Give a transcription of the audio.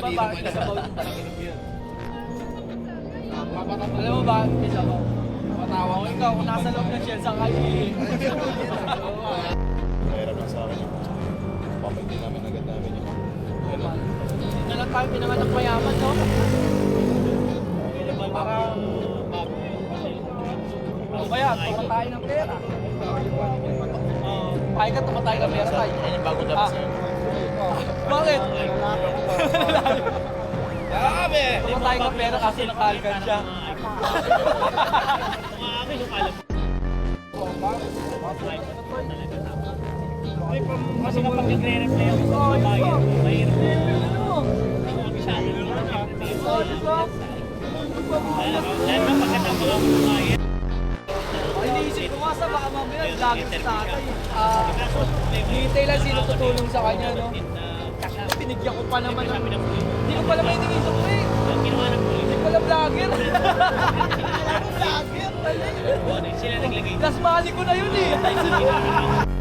naman bakit kasabaw yung talakinig yun. Alam mo bakit kasabaw? Patawa ko ikaw kung nasa loob ng shell sa kayo. Mahirap lang sa akin yung papagin namin agad namin yung Hindi na lang tayo pinanganak mayaman, no? Para o kaya, tumatay ng pera. Ay ka, tumatay ka pera tayo. Yan yung bago dapat sa'yo. Bakit? Grabe! Tumatay ka pera kasi nakalgan siya. Kasi kapag nagre-reply ako sa babayan, mahirap na yun. Masyado naman dahil ba pagkatang mga babayan, Iniisip ko nga sa baka mamaya, lagi sa tatay. Hihintay lang sino tutulong sa kanya, no? Binigyan ko pa naman. Hindi ko pala may iniisip ko eh. ginawa ng pulis. Hindi pala vlogger. Vlogger, mali. Sila naglagay. Last money ko na yun eh.